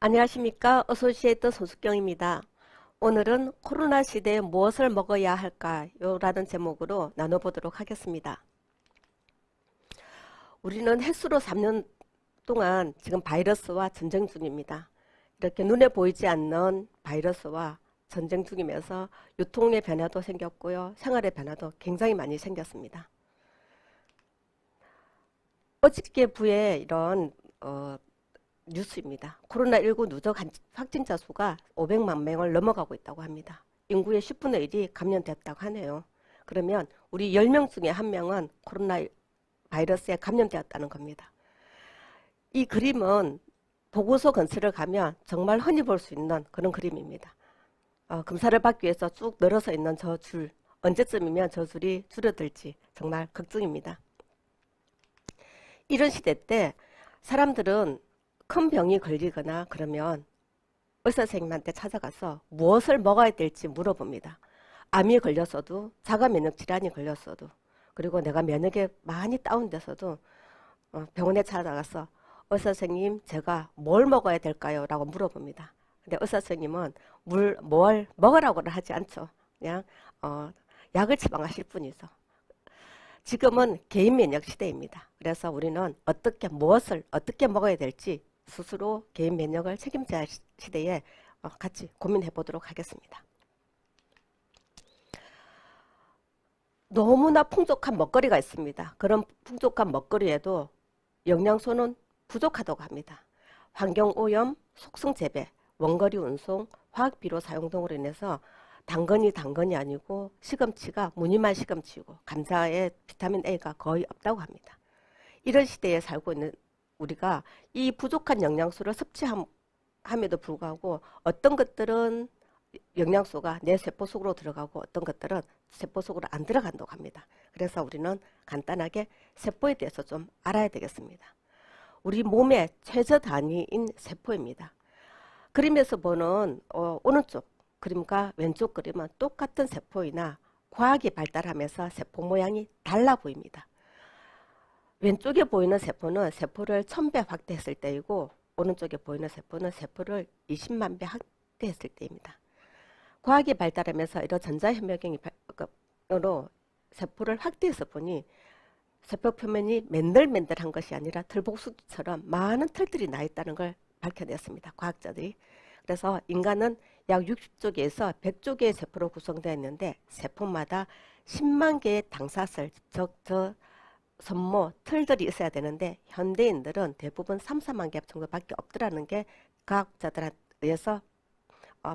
안녕하십니까. 어소시에이트 손숙경입니다. 오늘은 코로나 시대에 무엇을 먹어야 할까요? 라는 제목으로 나눠보도록 하겠습니다. 우리는 햇수로 3년 동안 지금 바이러스와 전쟁 중입니다. 이렇게 눈에 보이지 않는 바이러스와 전쟁 중이면서 유통의 변화도 생겼고요. 생활의 변화도 굉장히 많이 생겼습니다. 어저께부에 이런 뉴스입니다. 코로나19 누적 확진자 수가 500만 명을 넘어가고 있다고 합니다. 인구의 10분의 1이 감염됐다고 하네요. 그러면 우리 10명 중에 1명은 코로나 바이러스에 감염되었다는 겁니다. 이 그림은 보고서 근처를 가면 정말 흔히 볼 수 있는 그런 그림입니다. 검사를 받기 위해서 쭉 늘어서 있는 저 줄, 언제쯤이면 저 줄이 줄어들지 정말 걱정입니다. 이런 시대 때 사람들은 큰 병이 걸리거나 그러면 의사 선생님한테 찾아가서 무엇을 먹어야 될지 물어봅니다. 암이 걸렸어도 자가 면역 질환이 걸렸어도 그리고 내가 면역이 많이 다운돼서도 병원에 찾아가서 의사 선생님 제가 뭘 먹어야 될까요? 라고 물어봅니다. 근데 의사 선생님은 뭘 먹으라고는 하지 않죠. 그냥 약을 처방하실 뿐이죠. 지금은 개인 면역 시대입니다. 그래서 우리는 무엇을 어떻게 먹어야 될지 스스로 개인 면역을 책임져야 할 시대에 같이 고민해 보도록 하겠습니다. 너무나 풍족한 먹거리가 있습니다. 그런 풍족한 먹거리에도 영양소는 부족하다고 합니다. 환경오염, 속성재배, 원거리 운송, 화학비료 사용 등으로 인해서 당근이 아니고 시금치가 무늬만 시금치고 감자에 비타민 A가 거의 없다고 합니다. 이런 시대에 살고 있는 우리가 이 부족한 영양소를 섭취함에도 불구하고 어떤 것들은 영양소가 내 세포 속으로 들어가고 어떤 것들은 세포 속으로 안 들어간다고 합니다. 그래서 우리는 간단하게 세포에 대해서 좀 알아야 되겠습니다. 우리 몸의 최저 단위인 세포입니다. 그림에서 보는 오른쪽 그림과 왼쪽 그림은 똑같은 세포이나 과학이 발달하면서 세포 모양이 달라 보입니다. 왼쪽에 보이는 세포는 세포를 1000배 확대했을 때이고 오른쪽에 보이는 세포는 세포를 20만 배 확대했을 때입니다. 과학이 발달하면서 이런 전자현미경으로 세포를 확대해서 보니 세포 표면이 맨들맨들한 것이 아니라 들복숭처럼 많은 털들이 나 있다는 걸 밝혀냈습니다. 과학자들이. 그래서 인간은 약 60조 개에서 100조 개의 세포로 구성되어 있는데 세포마다 10만 개의 당사슬, 즉 섬모, 털들이 있어야 되는데 현대인들은 대부분 3, 4만 개 정도밖에 없더라는 게 과학자들에 의해서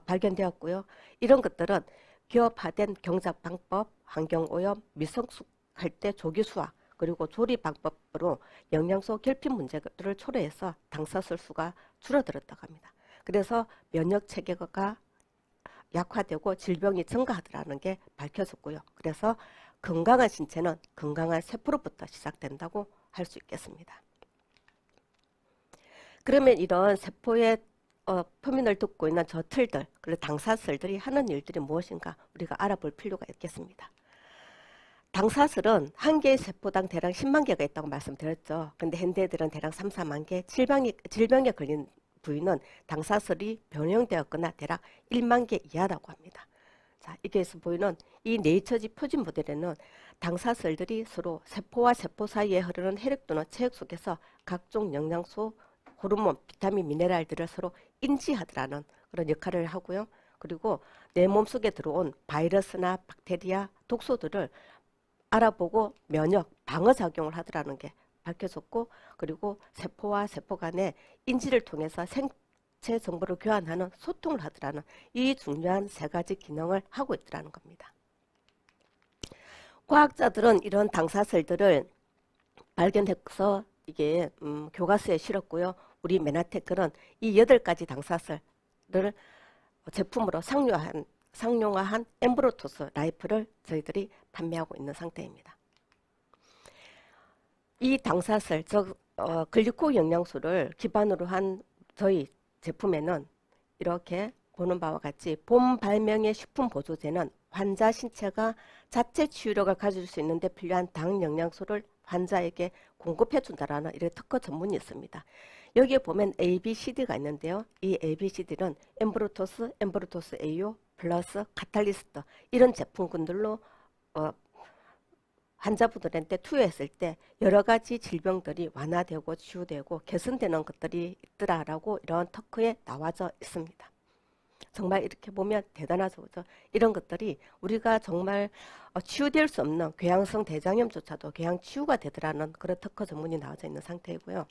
발견되었고요. 이런 것들은 기업화된 경작 방법, 환경오염, 미성숙할 때 조기 수화, 그리고 조리 방법으로 영양소 결핍 문제를 초래해서 당사슬 수가 줄어들었다고 합니다. 그래서 면역 체계가 약화되고 질병이 증가하더라는 게 밝혀졌고요. 그래서 건강한 신체는 건강한 세포로부터 시작된다고 할 수 있겠습니다. 그러면 이런 세포의 표면을 덮고 있는 저 틀들, 그리고 당사슬들이 하는 일들이 무엇인가 우리가 알아볼 필요가 있겠습니다. 당사슬은 한 개의 세포당 대략 10만 개가 있다고 말씀드렸죠. 근데 현대인들은 대략 3, 4만 개, 질병에 걸린 부위는 당사슬이 변형되었거나 대략 1만 개 이하라고 합니다. 자, 여기에서 보이는 이 네이처지 표준 모델에는 당사슬들이 서로 세포와 세포 사이에 흐르는 혈액 또는 체액 속에서 각종 영양소, 호르몬, 비타민, 미네랄들을 서로 인지하더라는 그런 역할을 하고요. 그리고 내 몸속에 들어온 바이러스나 박테리아, 독소들을 알아보고 면역, 방어작용을 하더라는 게 밝혀졌고, 그리고 세포와 세포 간의 인지를 통해서 생체 정보를 교환하는 소통을 하더라는 이 중요한 세 가지 기능을 하고 있더라는 겁니다. 과학자들은 이런 당사슬들을 발견해서 이게 교과서에 실었고요. 우리 메나테크는 이 8가지 당사슬을 제품으로 상용화한 엠브로토스 라이프를 저희들이 판매하고 있는 상태입니다. 이 당사슬, 즉 글리코 영양소를 기반으로 한 저희 제품에는 이렇게 보는 바와 같이 본 발명의 식품 보조제는 환자 신체가 자체 치유력을 가질 수 있는 데 필요한 당 영양소를 환자에게 공급해 준다라는 이런 특허 전문이 있습니다. 여기에 보면 ABCD가 있는데요. 이 ABCD는 엠브루토스, 엠브루토스 AO 플러스 카탈리스트 이런 제품군들로 환자분들한테 투여했을 때 여러 가지 질병들이 완화되고 치유되고 개선되는 것들이 있더라라고 이런 특허에 나와져 있습니다. 정말 이렇게 보면 대단하죠. 그죠? 이런 것들이 우리가 정말 치유될 수 없는 궤양성 대장염조차도 궤양 치유가 되더라는 그런 특허 전문이 나와져 있는 상태이고요.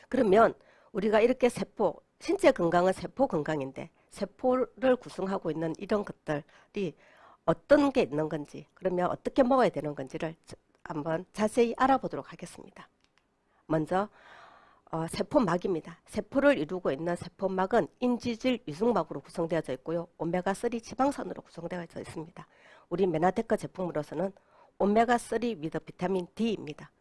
그러면 우리가 이렇게 세포, 신체 건강은 세포 건강인데 세포를 구성하고 있는 이런 것들이 어떤 게 있는 건지, 그러면 어떻게 먹어야 되는 건지를 한번 자세히 알아보도록 하겠습니다. 먼저 세포막입니다. 세포를 이루고 있는 세포막은 인지질 유승막으로 구성되어져 있고요. 오메가3 지방산으로 구성되어져 있습니다. 우리 메나테크 제품으로서는 오메가3 위드 비타민 D입니다.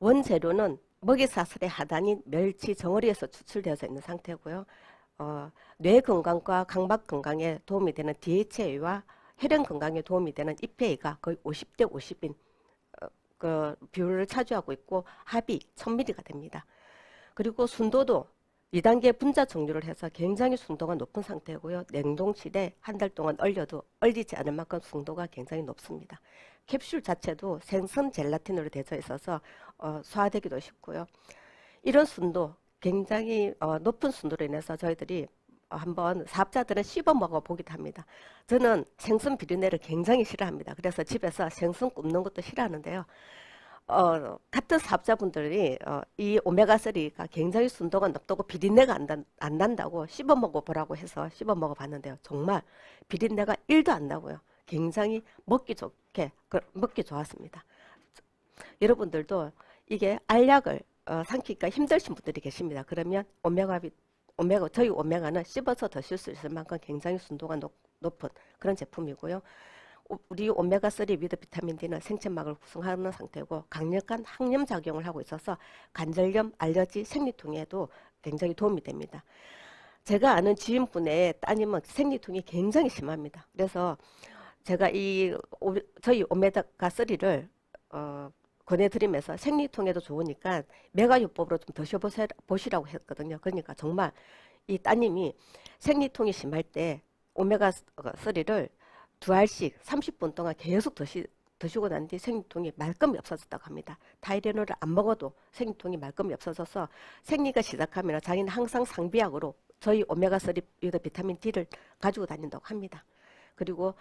원재료는 먹이사슬의 하단인 멸치 정어리에서 추출되어져 있는 상태고요. 뇌 건강과 각막 건강에 도움이 되는 DHA와 혈행 건강에 도움이 되는 EPA가 거의 50대 50인 그 비율을 차지하고 있고 합이 1000mg가 됩니다. 그리고 순도도 2단계 분자 정류를 해서 굉장히 순도가 높은 상태고요. 냉동실에 한 달 동안 얼려도 얼리지 않을 만큼 순도가 굉장히 높습니다. 캡슐 자체도 생선 젤라틴으로 되어 있어서 소화되기도 쉽고요. 이런 순도, 굉장히 높은 순도로 인해서 저희들이 한번 사업자들은 씹어 먹어보기도 합니다. 저는 생선 비린내를 굉장히 싫어합니다. 그래서 집에서 생선 굽는 것도 싫어하는데요. 같은 사업자분들이 이 오메가3가 굉장히 순도가 높다고 비린내가 안 난다고 씹어 먹어보라고 해서 씹어 먹어봤는데요. 정말 비린내가 1도 안 나고요. 굉장히 먹기 좋았습니다. 여러분들도 이게 알약을 삼키기가 힘드신 분들이 계십니다. 그러면 저희 오메가는 씹어서 드실 수 있을 만큼 굉장히 순도가 높은 그런 제품이고요. 우리 오메가3 위드 비타민 D는 생체막을 구성하는 상태고 강력한 항염 작용을 하고 있어서 관절염, 알러지, 생리통에도 굉장히 도움이 됩니다. 제가 아는 지인분의 따님은 생리통이 굉장히 심합니다. 그래서 제가 저희 오메가3를 권해드리면서 생리통에도 좋으니까 메가요법으로 좀 드셔보시라고 했거든요. 그러니까 정말 이 따님이 생리통이 심할 때 오메가3를 2알씩 30분 동안 계속 드시고 난 뒤 생리통이 말끔히 없어졌다고 합니다. 타이레놀을 안 먹어도 생리통이 말끔히 없어져서 생리가 시작하면 자기는 항상 상비약으로 저희 오메가3 비타민 D를 가지고 다닌다고 합니다. 그리고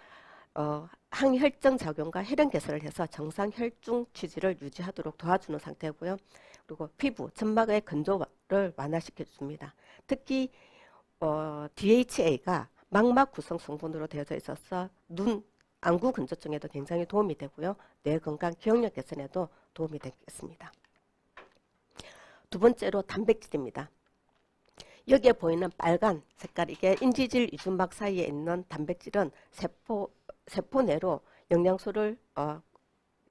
항혈증 작용과 혈행 개선을 해서 정상 혈중 취지를 유지하도록 도와주는 상태고요. 그리고 피부, 점막의 건조를 완화시켜 줍니다. 특히 DHA가 망막 구성 성분으로 되어져 있어서 눈, 안구 건조증에도 굉장히 도움이 되고요. 뇌 건강, 기억력 개선에도 도움이 되겠습니다. 두 번째로 단백질입니다. 여기에 보이는 빨간 색깔, 이게 인지질 유준막 사이에 있는 단백질은 세포 내로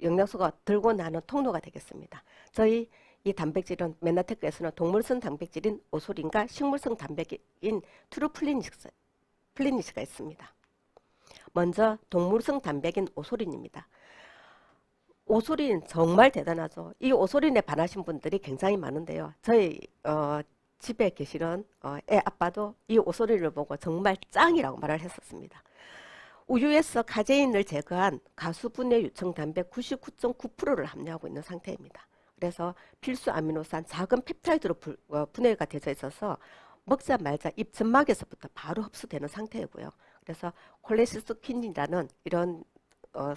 영양소가 들고 나는 통로가 되겠습니다. 저희 이 단백질은 메나테크에서는 동물성 단백질인 오소린과 식물성 단백질인 트루플리니스가 있습니다. 먼저 동물성 단백인 오소린입니다. 오소린 정말 대단하죠. 이 오소린에 반하신 분들이 굉장히 많은데요. 저희 집에 계시는 애 아빠도 이 오소린을 보고 정말 짱이라고 말을 했었습니다. 우유에서 카제인을 제거한 가수분해 유청 단백 99.9%를 함유하고 있는 상태입니다. 그래서 필수 아미노산 작은 펩타이드로 분해가 되어 있어서 먹자마자 입 점막에서부터 바로 흡수되는 상태이고요. 그래서 콜레시스틴이라는 이런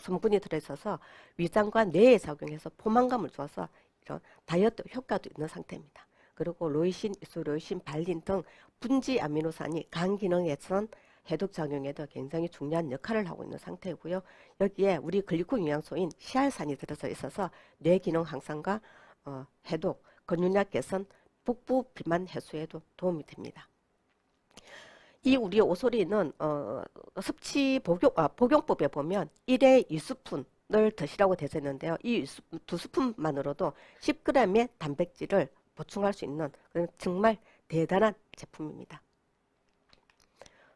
성분이 들어있어서 위장과 뇌에 작용해서 포만감을 줘서 이런 다이어트 효과도 있는 상태입니다. 그리고 로이신, 이소로이신, 발린 등 분지 아미노산이 간 기능에선 해독 작용에도 굉장히 중요한 역할을 하고 있는 상태이고요. 여기에 우리 글리코 영양소인 시알산이 들어서 있어서 뇌 기능 향상과 해독, 근육량 개선, 복부 비만 해소에도 도움이 됩니다. 이 우리 오소리는 섭취 복용법에 보면 1회 2스푼을 드시라고 되어 있는데요. 이 2스푼만으로도 10g의 단백질을 보충할 수 있는 정말 대단한 제품입니다.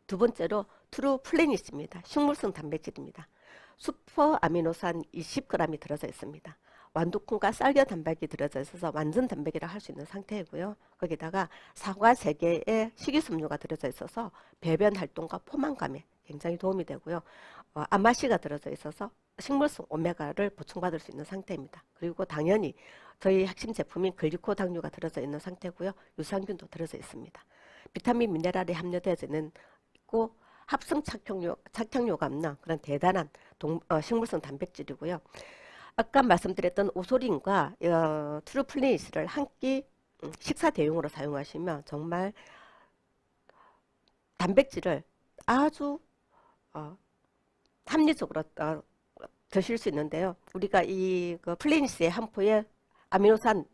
두 번째로 트루플래닛입니다. 식물성 단백질입니다. 슈퍼 아미노산 20g이 들어져 있습니다. 완두콩과 쌀겨 단백이 들어져 있어서 완전 단백이라 할 수 있는 상태이고요. 거기다가 사과 3개의 식이섬유가 들어져 있어서 배변 활동과 포만감에 굉장히 도움이 되고요. 아마시가 들어져 있어서 식물성 오메가를 보충받을 수 있는 상태입니다. 그리고 당연히 저희 핵심 제품인 글리코당류가 들어져 있는 상태고요. 유산균도 들어져 있습니다. 비타민 미네랄이 함유되어 있고 합성 착향료가 없는 그런 대단한 식물성 단백질이고요. 아까 말씀드렸던 오소린과 트루플리니스를 한 끼 식사 대용으로 사용하시면 정말 단백질을 아주 합리적으로 드실 수 있는데요. 우리가 이 플레니스의 한 포에 아미노산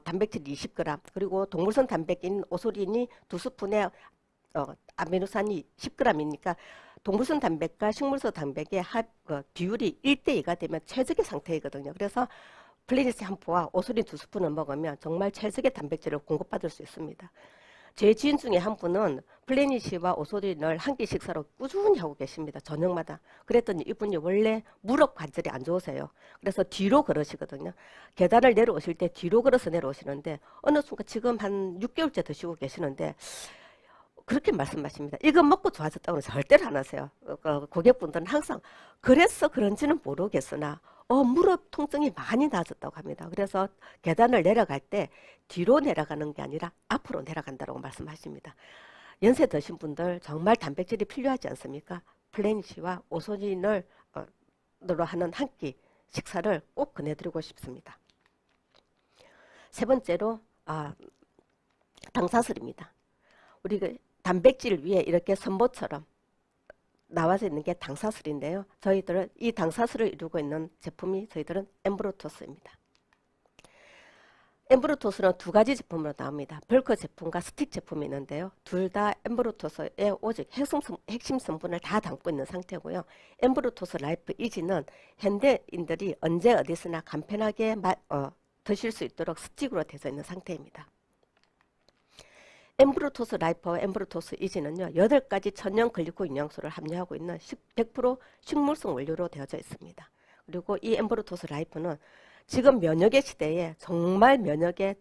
단백질 20g 그리고 동물성 단백인 오소린이 2스푼에 아미노산이 10g이니까 동물성 단백과 식물성 단백의 비율이 1대2가 되면 최적의 상태이거든요. 그래서 플레니스 한 포와 오소린 2스푼을 먹으면 정말 최적의 단백질을 공급받을 수 있습니다. 제 지인 중에 한 분은 플래닛과 오소린을 한 끼 식사로 꾸준히 하고 계십니다. 저녁마다. 그랬더니 이분이 원래 무릎 관절이 안 좋으세요. 그래서 뒤로 걸으시거든요. 계단을 내려오실 때 뒤로 걸어서 내려오시는데 어느 순간 지금 한 6개월째 드시고 계시는데 그렇게 말씀하십니다. 이거 먹고 좋아졌다고는 절대로 안 하세요. 고객분들은 항상 그래서 그런지는 모르겠으나 무릎 통증이 많이 나아졌다고 합니다. 그래서 계단을 내려갈 때 뒤로 내려가는 게 아니라 앞으로 내려간다고 말씀하십니다. 연세 드신 분들 정말 단백질이 필요하지 않습니까? 플래닛과 오소린을 하는 한 끼 식사를 꼭 권해드리고 싶습니다. 세 번째로 당사슬입니다. 우리가 단백질 위에 이렇게 선보처럼 나와져 있는 게 당사슬인데요. 저희들은 이 당사슬을 이루고 있는 제품이 저희들은 엠브로토스입니다. 엠브로토스는 두 가지 제품으로 나옵니다. 벌크 제품과 스틱 제품이 있는데요. 둘 다 엠브로토스의 오직 핵심 성분을 다 담고 있는 상태고요. 엠브로토스 라이프 이지는 현대인들이 언제 어디서나 간편하게 드실 수 있도록 스틱으로 되어 있는 상태입니다. 엠브로토스 라이프와 엠브로토스 이지는요. 8가지 천연 글리코 영양소를 함유하고 있는 100% 식물성 원료로 되어져 있습니다. 그리고 이 엠브로토스 라이프는 지금 면역의 시대에 정말 면역의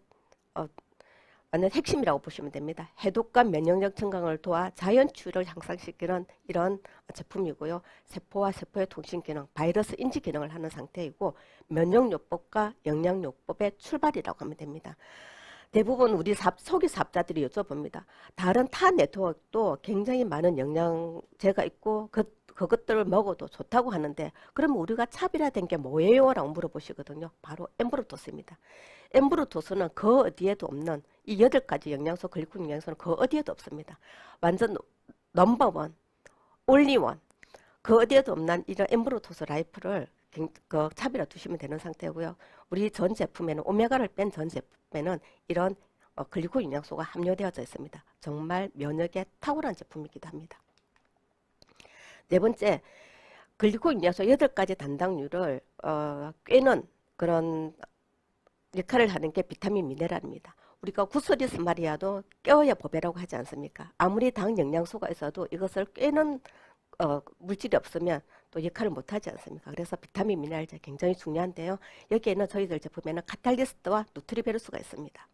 완전 핵심이라고 보시면 됩니다. 해독과 면역력 증강을 도와 자연 치유를 향상시키는 이런 제품이고요. 세포와 세포의 통신 기능, 바이러스 인지 기능을 하는 상태이고 면역요법과 영양요법의 출발이라고 하면 됩니다. 대부분 우리 소기 사업자들이 여쭤봅니다. 다른 타 네트워크도 굉장히 많은 영양제가 있고 그것들을 먹어도 좋다고 하는데 그러면 우리가 차별화된 게 뭐예요? 라고 물어보시거든요. 바로 엠브로토스입니다. 엠브로토스는 그 어디에도 없는 이 8가지 영양소, 글리코 영양소는 그 어디에도 없습니다. 완전 넘버원, 올리원, 그 어디에도 없는 이런 엠브로토스 라이프를 차별화 두시면 되는 상태고요. 우리 전 제품에는 오메가를 뺀 전 제품에는 이런 글리코 영양소가 함유되어져 있습니다. 정말 면역에 탁월한 제품이기도 합니다. 네 번째, 글리코 영양소 8가지 단당류를 꿰는 그런 역할을 하는 게 비타민 미네랄입니다. 우리가 구스리스 마리아도 껴야 보배라고 하지 않습니까? 아무리 당 영양소가 있어도 이것을 꿰는 물질이 없으면 또 역할을 못하지 않습니까? 그래서 비타민 미네랄제 굉장히 중요한데요. 여기에는 저희들 제품에는 카탈리스트와 누트리베르수가 있습니다.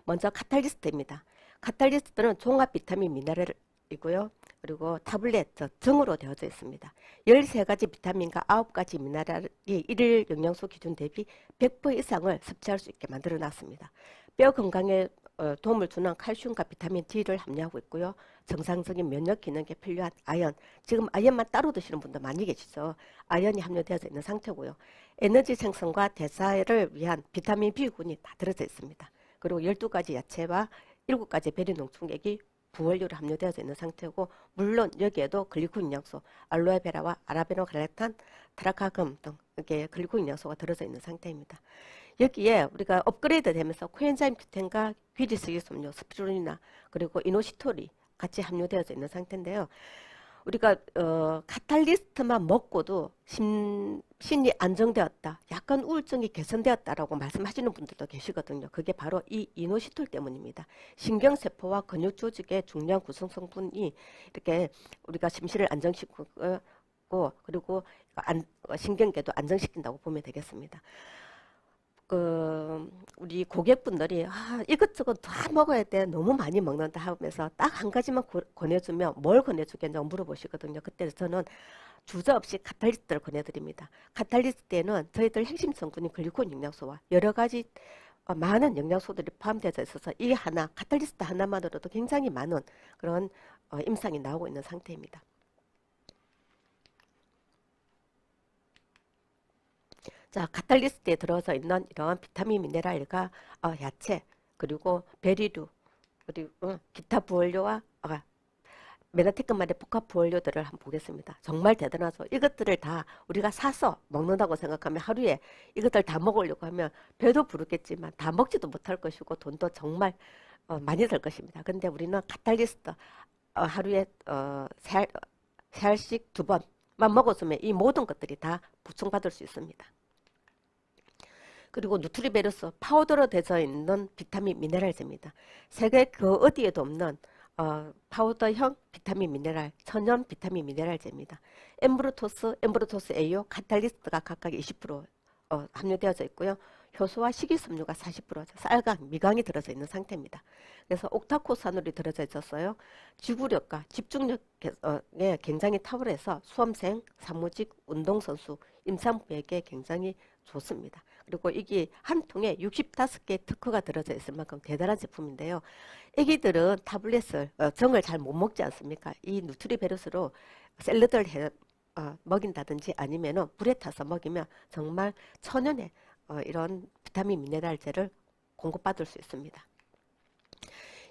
먼저 카탈리스트입니다. 카탈리스트는 종합 비타민 미네랄이고요. 그리고 타블렛, 정으로 되어져 있습니다. 13가지 비타민과 9가지 미네랄이 일일 영양소 기준 대비 100% 이상을 섭취할 수 있게 만들어 놨습니다. 뼈 건강에 도움을 주는 칼슘과 비타민 D를 함유하고 있고요. 정상적인 면역 기능에 필요한 아연, 지금 아연만 따로 드시는 분들 많이 계시죠. 아연이 함유되어져 있는 상태고요. 에너지 생성과 대사를 위한 비타민 B군이 다 들어져 있습니다. 그리고 12가지 야채와 7가지 베리 농축액이 부원료로 함유되어져 있는 상태고 물론 여기에도 글리코 영양소, 알로에베라와 아라베노갈레탄, 트라카금 등 이렇게 글리코 영양소가 들어져 있는 상태입니다. 여기에 우리가 업그레이드 되면서 코엔자임 Q10과 귀리스기섬유, 스피루리나 그리고 이노시토리 같이 함유되어져 있는 상태인데요. 우리가 카탈리스트만 먹고도 심신이 안정되었다, 약간 우울증이 개선되었다라고 말씀하시는 분들도 계시거든요. 그게 바로 이 이노시톨 때문입니다. 신경세포와 근육 조직의 중요한 구성 성분이 이렇게 우리가 심신을 안정시키고 고 그리고 신경계도 안정시킨다고 보면 되겠습니다. 우리 고객분들이 이것저것 다 먹어야 돼 너무 많이 먹는다 하면서 딱 한 가지만 권해주면 뭘 권해주겠냐고 물어보시거든요. 그때 저는 주저없이 카탈리스트를 권해드립니다. 카탈리스트에는 저희들 핵심 성분인 글리콘 영양소와 여러 가지 많은 영양소들이 포함되어 있어서 이 하나 카탈리스트 하나만으로도 굉장히 많은 그런 임상이 나오고 있는 상태입니다. 자, 카탈리스트에 들어서 있는 이러한 비타민, 미네랄과 야채, 그리고 베리류, 그리고 기타 부원료와 메나테크만의 복합 부원료들을 한번 보겠습니다. 정말 대단하죠. 이것들을 다 우리가 사서 먹는다고 생각하면 하루에 이것들 다 먹으려고 하면 배도 부르겠지만 다 먹지도 못할 것이고 돈도 정말 많이 들 것입니다. 근데 우리는 카탈리스트 하루에 세 알씩 2번만 먹었으면 이 모든 것들이 다 보충받을 수 있습니다. 그리고 누트리베르스 파우더로 되어 있는 비타민 미네랄제입니다. 세계 그 어디에도 없는 파우더형 비타민 미네랄, 천연 비타민 미네랄제입니다. 엠브루토스 A요, 카탈리스트가 각각 20% 함유되어져 있고요. 효소와 식이섬유가 40%, 쌀강, 미강이 들어져 있는 상태입니다. 그래서 옥타코산울이 들어져 있었어요. 지구력과 집중력에 굉장히 탁월해서 수험생, 사무직, 운동선수, 임산부에게 굉장히 좋습니다. 그리고 이게 한 통에 65개 특허가 들어져 있을 만큼 대단한 제품인데요. 애기들은 타블렛을 정을 잘 못 먹지 않습니까? 이 누트리베르스로 샐러드를 먹인다든지 아니면은 불에 타서 먹이면 정말 천연의 이런 비타민 미네랄제를 공급받을 수 있습니다.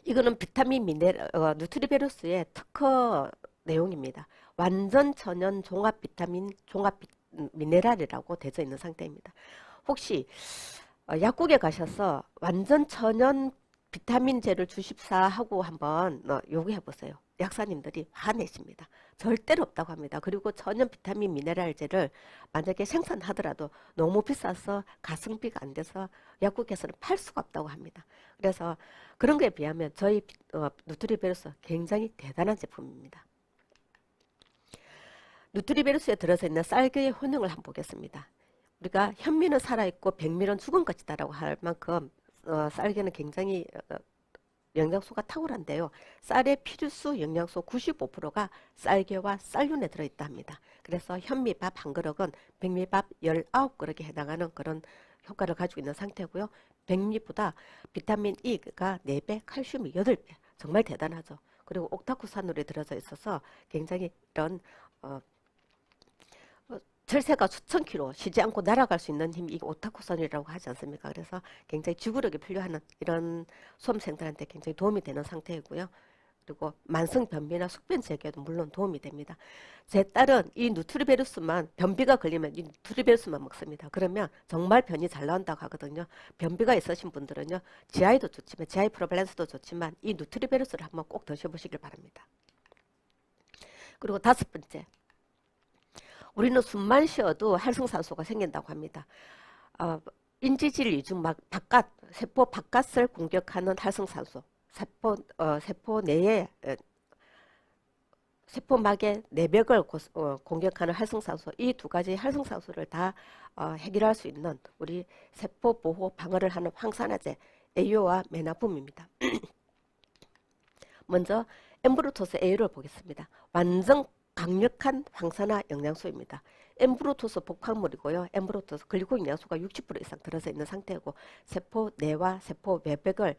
이거는 비타민 누트리베르스의 특허 내용입니다. 완전 천연 종합 비타민 미네랄이라고 되어 있는 상태입니다. 혹시 약국에 가셔서 완전 천연 비타민제를 주십사 하고 한번 요구해 보세요. 약사님들이 화내십니다. 절대로 없다고 합니다. 그리고 천연 비타민 미네랄제를 만약에 생산하더라도 너무 비싸서 가성비가 안 돼서 약국에서는 팔 수가 없다고 합니다. 그래서 그런 거에 비하면 저희 누트리베르스 굉장히 대단한 제품입니다. 누트리베르스에 들어서 있는 쌀개의 효능을 한번 보겠습니다. 우리가 현미는 살아있고 백미는 죽은 것이다라고 할 만큼 쌀개는 굉장히 영양소가 탁월한데요. 쌀의 필수 영양소 95%가 쌀개와 쌀균에 들어있다 합니다. 그래서 현미밥 한 그릇은 백미밥 19그릇에 해당하는 그런 효과를 가지고 있는 상태고요. 백미보다 비타민 E가 4배, 칼슘이 8배. 정말 대단하죠. 그리고 옥타코산울이 들어져 있어서 굉장히 이런 철새가 수천 킬로 쉬지 않고 날아갈 수 있는 힘이 옥타코산이라고 하지 않습니까? 그래서 굉장히 지구력이 필요한 이런 수험생들한테 굉장히 도움이 되는 상태이고요. 그리고 만성 변비나 숙변 제거에도 물론 도움이 됩니다. 제 딸은 이 누트리베르스만 변비가 걸리면 이 누트리베르스만 먹습니다. 그러면 정말 변이 잘 나온다고 하거든요. 변비가 있으신 분들은요. GI도 좋지만 GI 프로밸런스도 좋지만 이 누트리베르스를 한번 꼭 드셔보시길 바랍니다. 그리고 5번째. 우리는 숨만 쉬어도 활성산소가 생긴다고 합니다. 인지질 이중 세포 바깥을 공격하는 활성산소, 세포 내에 세포막의 내벽을 공격하는 활성산소, 이 2가지 활성산소를 다 해결할 수 있는 우리 세포 보호 방어를 하는 황산화제 A요와 메나붑입니다. 먼저 엠브루토스 A를 보겠습니다. 완전 강력한 황산화 영양소입니다. 엠브루토스 복합물이고요. 엠브루토스 글리콘 영양소가 60% 이상 들어서 있는 상태고 세포 내와 세포 외벽을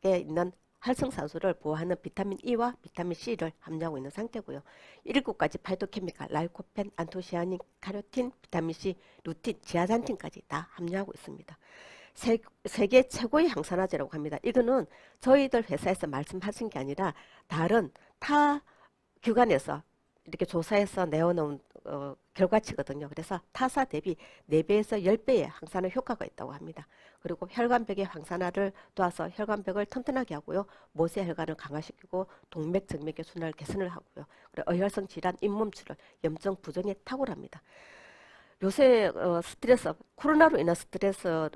에 있는 활성산소를 보호하는 비타민 E와 비타민 C를 함유하고 있는 상태고요. 7가지 파이토케미칼, 라이코펜, 안토시아닌, 카로틴, 비타민 C, 루틴, 지아잔틴까지 다 함유하고 있습니다. 세계 최고의 항산화제라고 합니다. 이거는 저희들 회사에서 말씀하신 게 아니라 다른 타 기관에서 이렇게 조사해서 내어놓은 결과치거든요. 그래서 타사 대비 4배에서 10배의 항산화 효과가 있다고 합니다. 그리고 혈관벽의 황산화를 도와서 혈관벽을 튼튼하게 하고요. 모세 혈관을 강화시키고 동맥, 정맥의 순환을 개선을 하고요. 그리고 어혈성 질환, 잇몸출혈, 염증 부정에 탁월합니다. 요새 스트레스, 코로나로 인한 스트레스를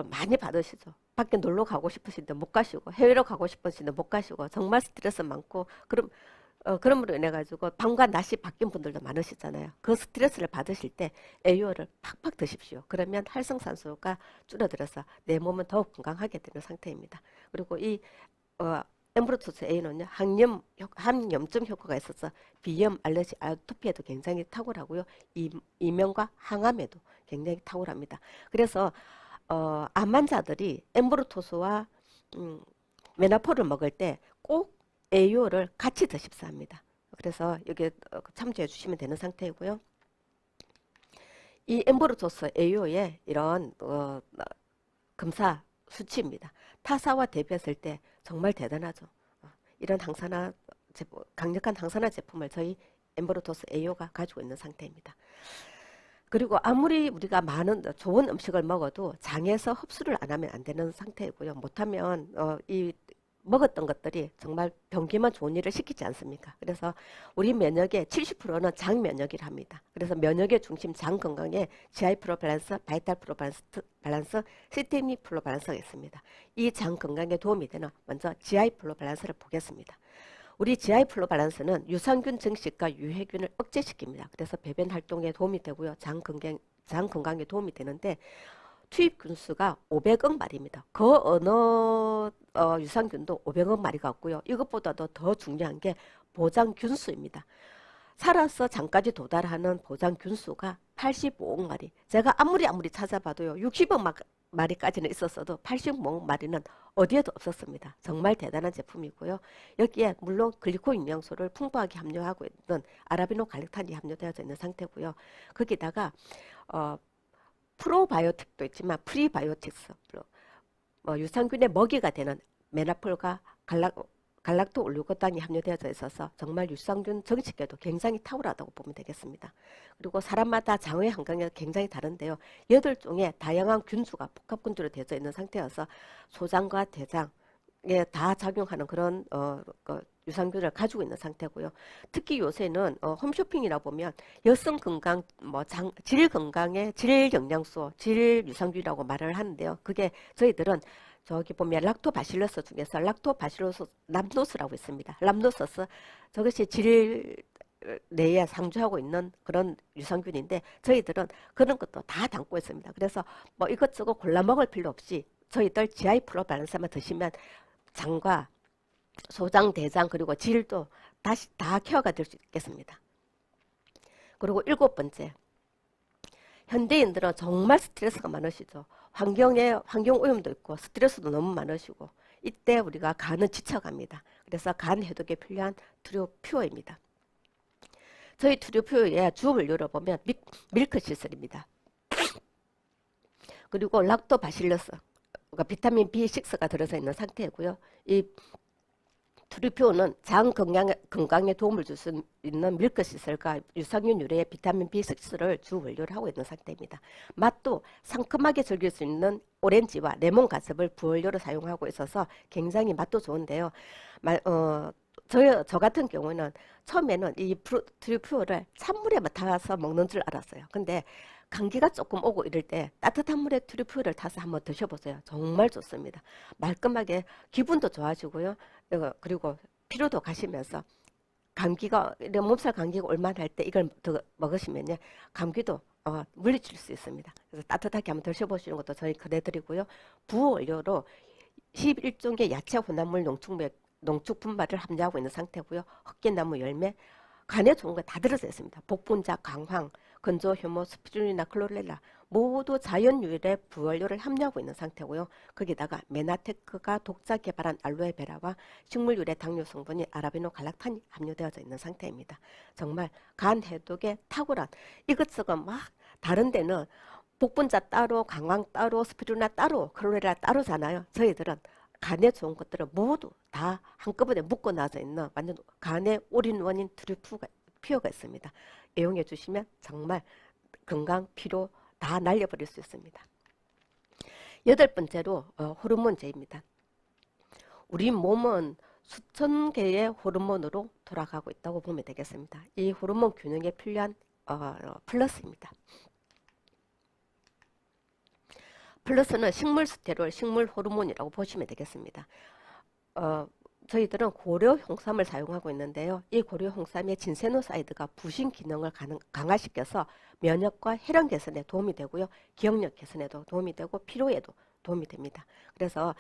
많이 받으시죠. 밖에 놀러 가고 싶으신데 못 가시고 해외로 가고 싶으신데 못 가시고 정말 스트레스 많고 그럼 그럼으로 인해 가지고 밤과 낮이 바뀐 분들도 많으시잖아요. 그 스트레스를 받으실 때 AO를 팍팍 드십시오. 그러면 활성산소가 줄어들어서 내 몸은 더욱 건강하게 되는 상태입니다. 그리고 이 어, 엠브로토스 A는요, 항염증 효과가 있어서 비염, 알레르기, 아토피에도 굉장히 탁월하고요. 이명과 항암에도 굉장히 탁월합니다. 그래서 암 환자들이 엠브로토스와 메나폴을 먹을 때 꼭 AO를 같이 드십사 합니다. 그래서 여기 참조해 주시면 되는 상태이고요. 이 엠브로토스 AO의 이런 검사 수치입니다. 타사와 대비했을 때 정말 대단하죠. 이런 강력한 항산화 제품을 저희 엠브로토스 AO가 가지고 있는 상태입니다. 그리고 아무리 우리가 많은 좋은 음식을 먹어도 장에서 흡수를 안 하면 안 되는 상태이고요. 못하면 이 먹었던 것들이 정말 병기만 좋은 일을 시키지 않습니까? 그래서 우리 면역의 70%는 장 면역이라 합니다. 그래서 면역의 중심 장 건강에 GI 플로 밸런스, 바이탈 플로 밸런스, 시스테미 플로 밸런스가 있습니다. 이 장 건강에 도움이 되는 먼저 GI 플로 밸런스를 보겠습니다. 우리 GI 플로 밸런스는 유산균 증식과 유해균을 억제시킵니다. 그래서 배변 활동에 도움이 되고요. 장 건강에 도움이 되는데 투입 균수가 500억 마리입니다. 그 어느 유산균도 500억 마리가 없고요. 이것보다도 더 중요한 게 보장 균수입니다. 살아서 장까지 도달하는 보장 균수가 85억 마리. 제가 아무리 찾아봐도요. 60억 마리까지는 있었어도 85억 마리는 어디에도 없었습니다. 정말 대단한 제품이고요. 여기에 물론 글리코 영양소를 풍부하게 함유하고 있는 아라비노 갈릭탄이 함유되어져 있는 상태고요. 거기다가 프로바이오틱도 있지만 프리바이오틱스, 유산균의 먹이가 되는 메나폴과 갈락토 올리고당이 함유되어져 있어서 정말 유산균 정식에도 굉장히 탁월하다고 보면 되겠습니다. 그리고 사람마다 장의 환경이 굉장히 다른데요. 8종의 다양한 균수가 복합균주로 되어져 있는 상태여서 소장과 대장에 다 작용하는 그런 유산균을 가지고 있는 상태고요. 특히 요새는 홈쇼핑이라 보면 여성 건강, 질 건강의 질 영양소, 질 유산균이라고 말을 하는데요. 그게 저희들은 저기 보면 락토바실러스 중에서 락토바실러스 람노스라고 있습니다. 람노서스 저것이 질 내에 상주하고 있는 그런 유산균인데 저희들은 그런 것도 다 담고 있습니다. 그래서 뭐 이것저것 골라 먹을 필요 없이 저희들 GI 플로 밸런스만 드시면 장과 소장, 대장 그리고 질도 다시 다 케어가 될 수 있겠습니다. 그리고 7번째, 현대인들은 정말 스트레스가 많으시죠. 환경 오염도 있고 스트레스도 너무 많으시고 이때 우리가 간은 지쳐갑니다. 그래서 간 해독에 필요한 트리오퓨어입니다. 저희 트리오퓨어의 주 원료를 보면 밀크 시슬입니다. 그리고 락토바실러스, 그러니까 비타민 B6가 들어서 있는 상태이고요. 이 트리오퓨어는 장 건강에 도움을 줄 수 있는 밀크시슬과 유산균 유래의 비타민 B6를 주 원료로 하고 있는 상태입니다. 맛도 상큼하게 즐길 수 있는 오렌지와 레몬 가습을 부원료로 사용하고 있어서 굉장히 맛도 좋은데요. 저 같은 경우는 처음에는 이 트리오퓨어를 찬물에 타서 먹는 줄 알았어요. 근데 감기가 조금 오고 이럴 때 따뜻한 물에 트리오퓨어를 타서 한번 드셔보세요. 정말 좋습니다. 말끔하게 기분도 좋아지고요. 그리고 피로도 가시면서 몸살 감기가 올만 할 때 이걸 더 먹으시면요. 감기도 물리칠 수 있습니다. 그래서 따뜻하게 한번 드셔보시는 것도 저희 권해드리고요. 부원료로 11종의 야채 혼합물 농축 분말을 함유하고 있는 상태고요. 헛개나무 열매, 간에 좋은 거 다 들어서 있습니다. 복분자, 강황, 건조 효모, 스피루리나 클로렐라 모두 자연 유래 부원료를 함유하고 있는 상태고요. 거기다가 메나테크가 독자 개발한 알로에베라와 식물 유래 당류 성분이 아라비노 갈락탄이 함유되어져 있는 상태입니다. 정말 간 해독에 탁월한 이것저것 막 다른 데는 복분자 따로, 강황 따로, 스피루리나 따로, 클로렐라 따로잖아요. 저희들은 간에 좋은 것들을 모두 다 한꺼번에 묶어 놔져 있는 완전 간의 올인원인 트리오퓨어가 있습니다. 이용해 주시면 정말 건강, 피로 다 날려버릴 수 있습니다. 8번째로 호르몬제입니다. 우리 몸은 수천 개의 호르몬으로 돌아가고 있다고 보면 되겠습니다. 이 호르몬 균형에 필요한 플러스입니다. 플러스는 식물 스테롤, 식물 호르몬이라고 보시면 되겠습니다. 저희들은 고려 홍삼을 사용하고 있는데요. 이 고려 홍삼의 진세노사이드가 부신 기능을 강화시켜서 면역과 혈흔 개선에 도움이 되고요. 기억력 개선에도 도움이 되고 피로에도 도움이 됩니다. 그래서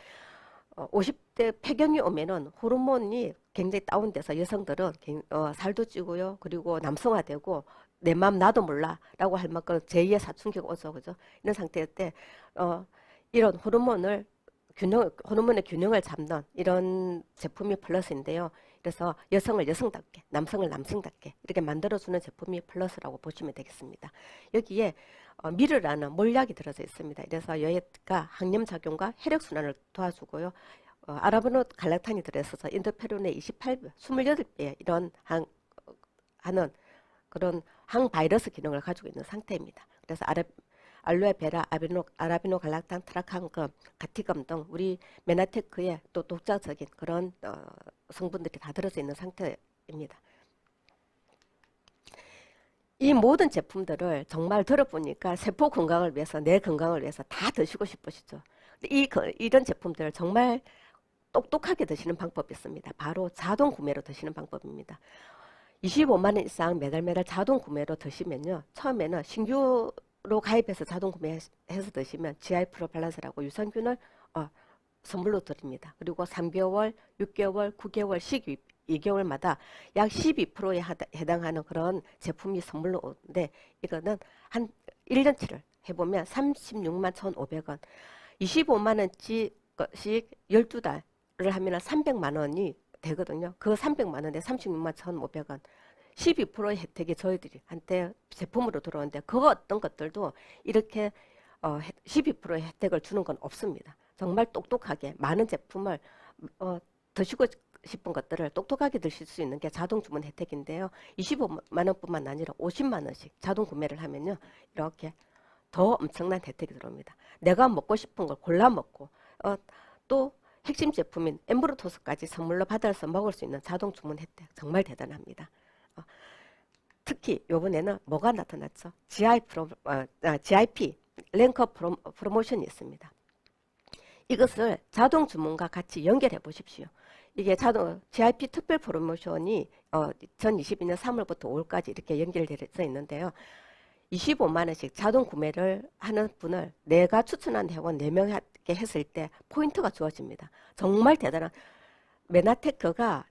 50대 폐경이 오면은 호르몬이 굉장히 다운돼서 여성들은 살도 찌고요. 그리고 남성화되고 내 맘 나도 몰라 라고 할 만큼 제2의 사춘기가 오죠. 그죠? 이런 상태일 때 이런 호르몬의 균형을 잡는 이런 제품이 플러스인데요. 그래서 여성을 여성답게, 남성을 남성답게 이렇게 만들어주는 제품이 플러스라고 보시면 되겠습니다. 여기에 미르라는 몰약이 들어져 있습니다. 그래서 얘가 항염작용과 혈액순환을 도와주고요. 아라비노 갈락탄이 들어있어서 인터페론의 28배, 이런 하는 그런 항바이러스 기능을 가지고 있는 상태입니다. 그래서 알로에베라, 아라비노 갈락탄, 트라칸금, 가티금 등 우리 메나테크의 또 독자적인 그런 성분들이 다 들어져 있는 상태입니다. 이 모든 제품들을 정말 들어보니까 세포 건강을 위해서, 내 건강을 위해서 다 드시고 싶으시죠. 이런 제품들을 정말 똑똑하게 드시는 방법이 있습니다. 바로 자동 구매로 드시는 방법입니다. 25만 원 이상 매달 자동 구매로 드시면요. 처음에는 신규로 가입해서 자동 구매해서 드시면 GI 프로 밸런스라고 유산균을 선물로 드립니다. 그리고 3개월, 6개월, 9개월, 12개월마다 약 12%에 해당하는 그런 제품이 선물로 오는데 이거는 한 1년치를 해보면 36만 1,500원, 25만 원씩 12달을 하면 300만 원이 되거든요. 그 300만 원에 36만 1,500원 12%의 혜택이 저희들이 한테 제품으로 들어오는데 그 어떤 것들도 이렇게 12%의 혜택을 주는 건 없습니다. 정말 똑똑하게 많은 제품을 드시고 싶은 것들을 똑똑하게 드실 수 있는 게 자동 주문 혜택인데요. 25만 원뿐만 아니라 50만 원씩 자동 구매를 하면요. 이렇게 더 엄청난 혜택이 들어옵니다. 내가 먹고 싶은 걸 골라 먹고 또 핵심 제품인 엠브로토스까지 선물로 받아서 먹을 수 있는 자동 주문 혜택 정말 대단합니다. 특히 이번에는 뭐가 나타났죠? GIP 랭커 프로모션이 있습니다. 이것을 자동 주문과 같이 연결해 보십시오. 이게 GIP 특별 프로모션이 2022년 3월부터 5월까지 이렇게 연결되어 있는데요. 25만 원씩 자동 구매를 하는 분을 내가 추천한 회원 4명에게 했을 때 포인트가 주어집니다. 정말 대단한 메나테크가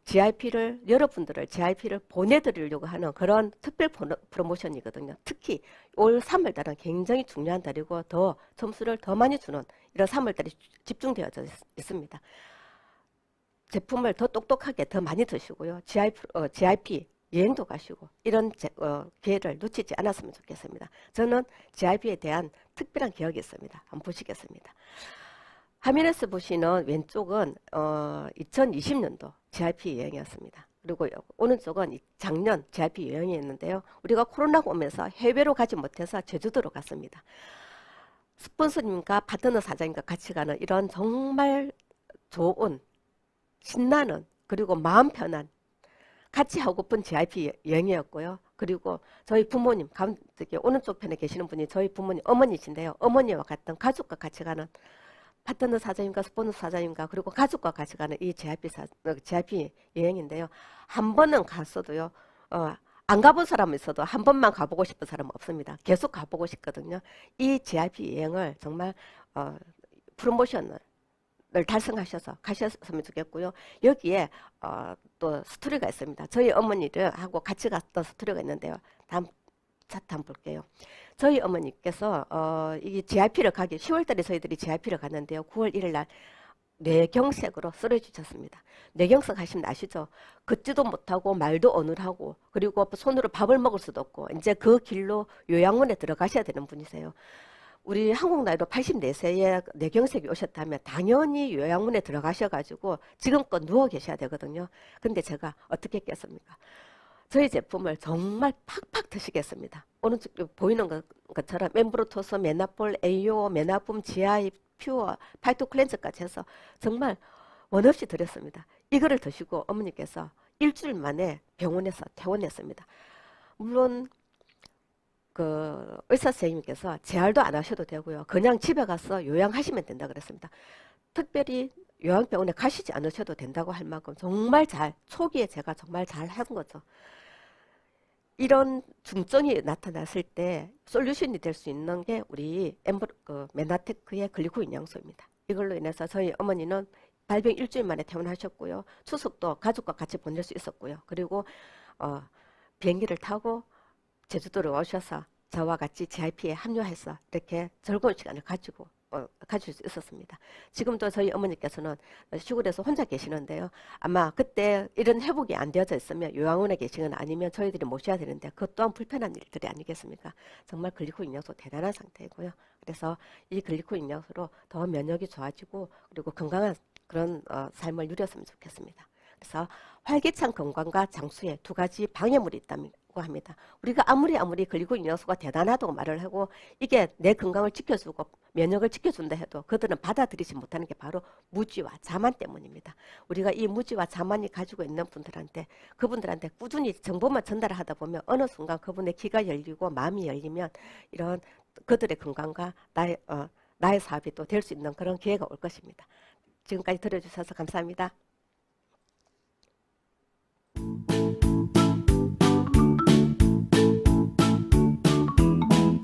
여러분들을 GIP를 보내드리려고 하는 그런 특별 프로모션이거든요. 특히 올 3월달은 굉장히 중요한 달이고 더 점수를 더 많이 주는 이런 3월달이 집중되어져 있습니다. 제품을 더 똑똑하게 더 많이 드시고요. GIP 여행도 가시고 이런 기회를 놓치지 않았으면 좋겠습니다. 저는 GIP에 대한 특별한 기억이 있습니다. 한번 보시겠습니다. 화면에서 보시는 왼쪽은 2020년도 GIP 여행이었습니다. 그리고 오른쪽은 작년 GIP 여행이었는데요. 우리가 코로나가 오면서 해외로 가지 못해서 제주도로 갔습니다. 스폰서님과 파트너 사장님과 같이 가는 이런 정말 좋은 신나는 그리고 마음 편한 같이 하고픈 GIP 여행이었고요. 그리고 저희 부모님, 오른쪽 편에 계시는 분이 저희 부모님 어머니신데요. 어머니와 갔던 가족과 같이 가는 파트너 사장님과 스폰서 사장님과 그리고 가족과 같이 가는 이 GIP 여행인데요. 한 번은 갔어도요. 안 가본 사람은 있어도 한 번만 가보고 싶은 사람은 없습니다. 계속 가보고 싶거든요. 이 GIP 여행을 정말 프로모션을 달성하셔서 가셨으면 좋겠고요. 여기에 또 스토리가 있습니다. 저희 어머니하고 같이 갔던 스토리가 있는데요. 다음 차트 한번 볼게요. 저희 어머니께서 이 GIP를 10월달에 저희들이 GIP를 갔는데요. 9월 1일 날 뇌경색으로 쓰러지셨습니다. 뇌경색 하시면 아시죠? 걷지도 못하고 말도 어눌하고 그리고 손으로 밥을 먹을 수도 없고 이제 그 길로 요양원에 들어가셔야 되는 분이세요. 우리 한국 나이로 84세에 뇌경색이 오셨다면 당연히 요양원에 들어가셔가지고 지금껏 누워 계셔야 되거든요. 근데 제가 어떻게 했겠습니까? 저희 제품을 정말 팍팍 드시겠습니다. 오른쪽 보이는 것처럼 엠브로토스, 메나폴, 에이오, 메나붐, GI, 퓨어, 파이토 클렌저까지 해서 정말 원 없이 드렸습니다. 이거를 드시고 어머니께서 일주일 만에 병원에서 퇴원했습니다. 물론 그 의사 선생님께서 재활도 안 하셔도 되고요. 그냥 집에 가서 요양하시면 된다 그랬습니다. 특별히 요양병원에 가시지 않으셔도 된다고 할 만큼 정말 초기에 제가 정말 잘 한 거죠. 이런 중증이 나타났을 때 솔루션이 될 수 있는 게 우리 메나테크의 글리코 영양소입니다. 이걸로 인해서 저희 어머니는 발병 일주일 만에 퇴원하셨고요. 추석도 가족과 같이 보낼 수 있었고요. 그리고 비행기를 타고 제주도로 오셔서 저와 같이 GIP에 합류해서 이렇게 즐거운 시간을 가질 수 있었습니다. 지금도 저희 어머니께서는 시골에서 혼자 계시는데요. 아마 그때 이런 회복이 안 되어져 있으면 요양원에 계시거나 아니면 저희들이 모셔야 되는데 그것 또한 불편한 일들이 아니겠습니까? 정말 글리코 영양소 대단한 상태이고요. 그래서 이 글리코 영양소로 더 면역이 좋아지고 그리고 건강한 그런 삶을 누렸으면 좋겠습니다. 그래서 활기찬 건강과 장수에 두 가지 방해물이 있다고 합니다. 우리가 아무리 글리코 영양소가 대단하다고 말을 하고 이게 내 건강을 지켜주고 면역을 지켜준다 해도 그들은 받아들이지 못하는 게 바로 무지와 자만 때문입니다. 우리가 이 무지와 자만이 가지고 있는 그분들한테 꾸준히 정보만 전달하다 보면 어느 순간 그분의 귀가 열리고 마음이 열리면 이런 그들의 건강과 나의 사업이 또 될 수 있는 그런 기회가 올 것입니다. 지금까지 들어주셔서 감사합니다.